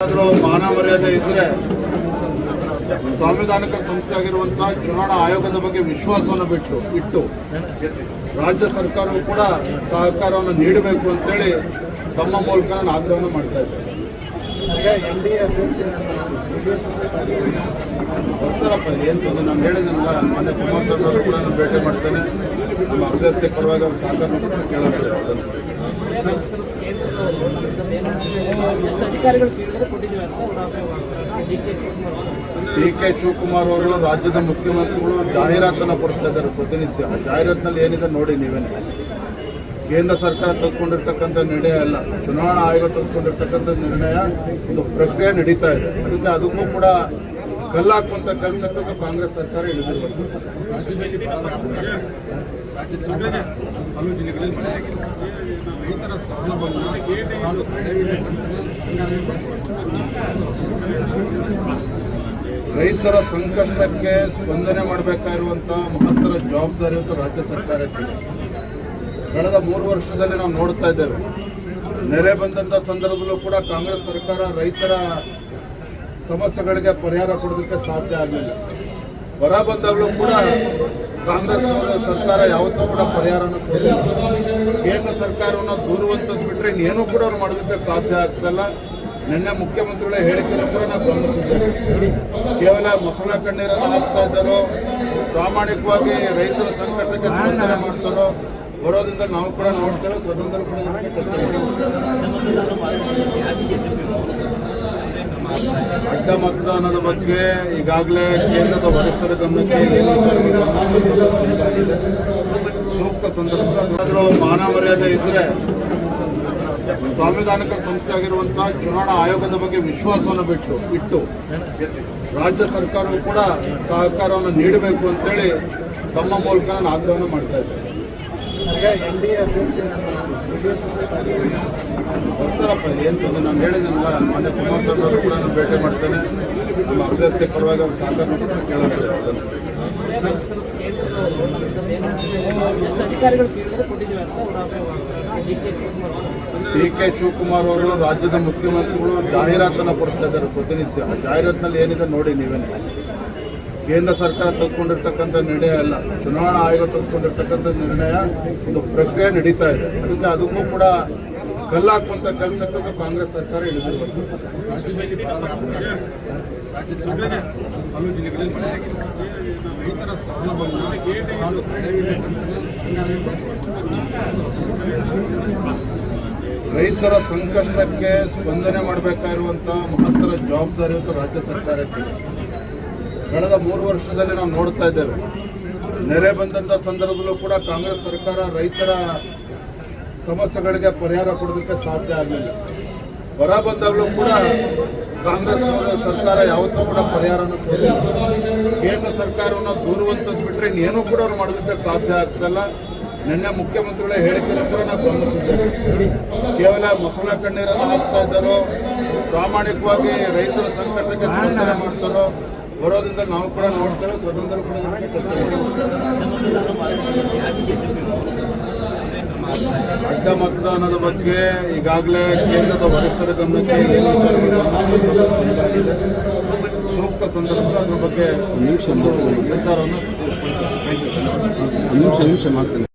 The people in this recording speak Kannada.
ಮಾನ ಮರ್ಯಾದೆ ಇದ್ರೆ ಸಾಂವಿಧಾನಿಕ ಸಂಸ್ಥೆ ಆಗಿರುವಂತಹ ಚುನಾವಣಾ ಆಯೋಗದ ಬಗ್ಗೆ ವಿಶ್ವಾಸವನ್ನು ಇಟ್ಟು ರಾಜ್ಯ ಸರ್ಕಾರವು ಕೂಡ ಸಹಕಾರವನ್ನು ನೀಡಬೇಕು ಅಂತೇಳಿ ತಮ್ಮ ಮೂಲಕ ನಾನು ಆಗ್ರಹವನ್ನು ಮಾಡ್ತಾ ಇದ್ದೇನೆ. ಬರ್ತಾರಪ್ಪ ಏನು ತೊಂದರೆ ನಾನು ಹೇಳಿದ್ನಲ್ಲ, ಮೊನ್ನೆ ಕುಮಾರಸ್ವಾಮಿ ಅವರು ಕೂಡ ನಾನು ಭೇಟಿ ಮಾಡ್ತೇನೆ. ನಮ್ಮ ಅಭ್ಯರ್ಥಿ ಪರವಾಗಿ ಅವ್ರ ಸಹಕಾರ ಕೇಳಬೇಕು. ಡಿ.ಕೆ. ಶಿವಕುಮಾರ್ ಅವರು ರಾಜ್ಯದ ಮುಖ್ಯಮಂತ್ರಿಗಳು ಜಾಹೀರಾತನ್ನು ಕೊಡ್ತಾ ಇದ್ದಾರೆ ಪ್ರತಿನಿತ್ಯ. ಆ ಜಾಹೀರಾತಿನಲ್ಲಿ ಏನಿದೆ ನೋಡಿ ನೀವೇನೆ. ಕೇಂದ್ರ ಸರ್ಕಾರ ತೆಗೆದುಕೊಂಡಿರ್ತಕ್ಕಂಥ ನಿರ್ಣಯ ಅಲ್ಲ, ಚುನಾವಣಾ ಆಯೋಗ ತೆಗೆದುಕೊಂಡಿರ್ತಕ್ಕಂಥ ನಿರ್ಣಯ, ಒಂದು ಪ್ರಕ್ರಿಯೆ ನಡೀತಾ ಇದೆ. ಅದಕ್ಕೂ ಕೂಡ ಕಲ್ಲಾಕುವಂಥ ಕೆಲಸಕ್ಕೆ ಕಾಂಗ್ರೆಸ್ ಸರ್ಕಾರ ಇಳಿದಿರಬೇಕು. ಹಲವು ಜಿಲ್ಲೆಗಳಲ್ಲಿ ಮಳೆಯಾಗಿದೆ. ರೈತರ ಸಾಲವನ್ನು ರೈತರ ಸಂಕಷ್ಟಕ್ಕೆ ಸ್ಪಂದನೆ ಮಾಡಬೇಕಾಗಿರುವಂತಹ ಮಹತ್ತರ ಜವಾಬ್ದಾರಿ ಇವತ್ತು ರಾಜ್ಯ ಸರ್ಕಾರಕ್ಕೆ. ಕಳೆದ 3 ವರ್ಷದಲ್ಲಿ ನಾವು ನೋಡ್ತಾ ಇದ್ದೇವೆ, ನೆರೆ ಬಂದಂಥ ಸಂದರ್ಭದಲ್ಲೂ ಕೂಡ ಕಾಂಗ್ರೆಸ್ ಸರ್ಕಾರ ರೈತರ ಸಮಸ್ಯೆಗಳಿಗೆ ಪರಿಹಾರ ಕೊಡೋದಕ್ಕೆ ಸಾಧ್ಯ ಆಗಲಿಲ್ಲ. ಬರ ಬಂದಾಗಲೂ ಕೂಡ ಕಾಂಗ್ರೆಸ್ ಸರ್ಕಾರ ಯಾವತ್ತೂ ಕೂಡ ಪರಿಹಾರನ ಕೊಡಲಿಲ್ಲ. ಕೇಂದ್ರ ಸರ್ಕಾರವನ್ನು ದೂರುವಂಥದ್ದು ಬಿಟ್ಟರೆ ಇನ್ನೇನೂ ಕೂಡ ಅವ್ರು ಮಾಡೋದಕ್ಕೆ ಸಾಧ್ಯ ಆಗ್ತಿಲ್ಲ. ನಿನ್ನೆ ಮುಖ್ಯಮಂತ್ರಿಗಳ ಹೇಳಿಕೆಯನ್ನು ಕೂಡ ನಾವು ಗಮನಿಸಿದ್ದೇವೆ. ಕೇವಲ ಮೊಸಳೆ ಕಣ್ಣೀರನ್ನು ಹಾಕ್ತಾ ಇದ್ದಾರೋ, ಪ್ರಾಮಾಣಿಕವಾಗಿ ರೈತರ ಸಂಕಟಕ್ಕೆ ಸ್ಪಂದನೆ ಮಾಡ್ತಾರೋ ಬರೋದ್ರಿಂದ ನಾವು ಕೂಡ ನೋಡ್ತೇವೆ. ಸದನದಲ್ಲಿ ಕೂಡ ಚರ್ಚೆ ಅಡ್ಡ ಮತದಾನದ ಬಗ್ಗೆ ಈಗಾಗಲೇ ಕೇಂದ್ರದ ವರಿಷ್ಠರ ಗಮನಕ್ಕೆ ಸೂಕ್ತ ಸಂದರ್ಭ ಮಾನ ಮರ್ಯಾದೆ ಇದ್ರೆ ಸಾಂವಿಧಾನಿಕ ಸಂಸ್ಥೆ ಆಗಿರುವಂತಹ ಚುನಾವಣಾ ಆಯೋಗದ ಬಗ್ಗೆ ವಿಶ್ವಾಸವನ್ನು ಇಟ್ಟು ರಾಜ್ಯ ಸರ್ಕಾರವು ಕೂಡ ಸಹಕಾರವನ್ನು ನೀಡಬೇಕು ಅಂತೇಳಿ ತಮ್ಮ ಮೂಲಕ ನಾನು ಆಗ್ರಹವನ್ನು ಮಾಡ್ತಾ ಇದ್ದೇನೆ. ಬರ್ತಾರಪ್ಪ ಏನು ತೊಂದರೆ ನಾನು ಹೇಳಿದ್ನಲ್ಲ, ಮೊನ್ನೆ ಕುಮಾರಸ್ವಾಮಿ ಅವರು ಕೂಡ ನಾನು ಭೇಟಿ ಮಾಡ್ತೇನೆ. ನಮ್ಮ ಅಭ್ಯರ್ಥಿ ಪರವಾಗಿ ಅವ್ರ ಸಹಕಾರ ಕೇಳಬೇಕು. ಡಿ.ಕೆ. ಶಿವಕುಮಾರ್ ಅವರು ರಾಜ್ಯದ ಮುಖ್ಯಮಂತ್ರಿಗಳು ಜಾಹೀರಾತನ್ನು ಕೊಡ್ತಾ ಇದ್ದಾರೆ ಪ್ರತಿನಿತ್ಯ. ಆ ಜಾಹೀರಾತಿನಲ್ಲಿ ಏನಿದೆ ನೋಡಿ ನೀವೇನೆ. ಕೇಂದ್ರ ಸರ್ಕಾರ ತೆಗೆದುಕೊಂಡಿರ್ತಕ್ಕಂಥ ನಿರ್ಣಯ ಅಲ್ಲ, ಚುನಾವಣಾ ಆಯೋಗ ತೆಗೆದುಕೊಂಡಿರ್ತಕ್ಕಂಥ ನಿರ್ಣಯ, ಒಂದು ಪ್ರಕ್ರಿಯೆ ನಡೀತಾ ಇದೆ. ಅದಕ್ಕೂ ಕೂಡ ಕಲ್ಲಾಕುವಂಥ ಕೆಲಸಕ್ಕೆ ಕಾಂಗ್ರೆಸ್ ಸರ್ಕಾರ ಇಳಿದಿರಬೇಕು. ಹಲವು ಜಿಲ್ಲೆಗಳಲ್ಲಿ ಮಳೆಯಾಗಿದೆ. ರೈತರ ಸಾಲವನ್ನು ರೈತರ ಸಂಕಷ್ಟಕ್ಕೆ ಸ್ಪಂದನೆ ಮಾಡಬೇಕಾಗಿರುವಂತಹ ಮಹತ್ತರ ಜವಾಬ್ದಾರಿ ಇವತ್ತು ರಾಜ್ಯ ಸರ್ಕಾರಕ್ಕೆ. ಕಳೆದ 3 ವರ್ಷದಲ್ಲಿ ನಾವು ನೋಡ್ತಾ ಇದ್ದೇವೆ, ನೆರೆ ಬಂದಂಥ ಸಂದರ್ಭದಲ್ಲೂ ಕೂಡ ಕಾಂಗ್ರೆಸ್ ಸರ್ಕಾರ ರೈತರ ಸಮಸ್ಯೆಗಳಿಗೆ ಪರಿಹಾರ ಕೊಡೋದಕ್ಕೆ ಸಾಧ್ಯ ಆಗಲಿಲ್ಲ. ಬರ ಬಂದಾಗಲೂ ಕೂಡ ಕಾಂಗ್ರೆಸ್ ಸರ್ಕಾರ ಯಾವತ್ತೂ ಕೂಡ ಪರಿಹಾರನ ಕೊಡಲಿಲ್ಲ. ಕೇಂದ್ರ ಸರ್ಕಾರವನ್ನು ದೂರುವಂಥದ್ದು ಬಿಟ್ಟರೆ ಇನ್ನೇನೂ ಕೂಡ ಅವ್ರು ಮಾಡೋದಕ್ಕೆ ಸಾಧ್ಯ ಆಗ್ತಿಲ್ಲ. ನಿನ್ನೆ ಮುಖ್ಯಮಂತ್ರಿಗಳ ಹೇಳಿಕೆಯನ್ನು ಕೂಡ ನಾವು ಗಮನಿಸಿದ್ದೇವೆ. ಕೇವಲ ಮೊಸಳೆ ಕಣ್ಣೀರನ್ನು ಹಾಕ್ತಾ ಇದ್ದಾರೋ, ಪ್ರಾಮಾಣಿಕವಾಗಿ ರೈತರ ಸಂಕಟಕ್ಕೆ ಸ್ಪಂದನೆ ಮಾಡ್ತಾರೋ ಬರೋದ್ರಿಂದ ನಾವು ಕೂಡ ನೋಡ್ತೇವೆ. ಸದನದಲ್ಲಿ ಕೂಡ ಚರ್ಚೆ ಅಡ್ಡ ಮತದಾನದ ಬಗ್ಗೆ ಈಗಾಗಲೇ ಕೇಂದ್ರದ ವರಿಷ್ಠರ ಗಮನಕ್ಕೆ ಸೂಕ್ತ ಸಂದರ್ಭ ಅದ್ರ ಬಗ್ಗೆ ನಿರ್ಧಾರವನ್ನು ಮಾಡ್ತೇನೆ.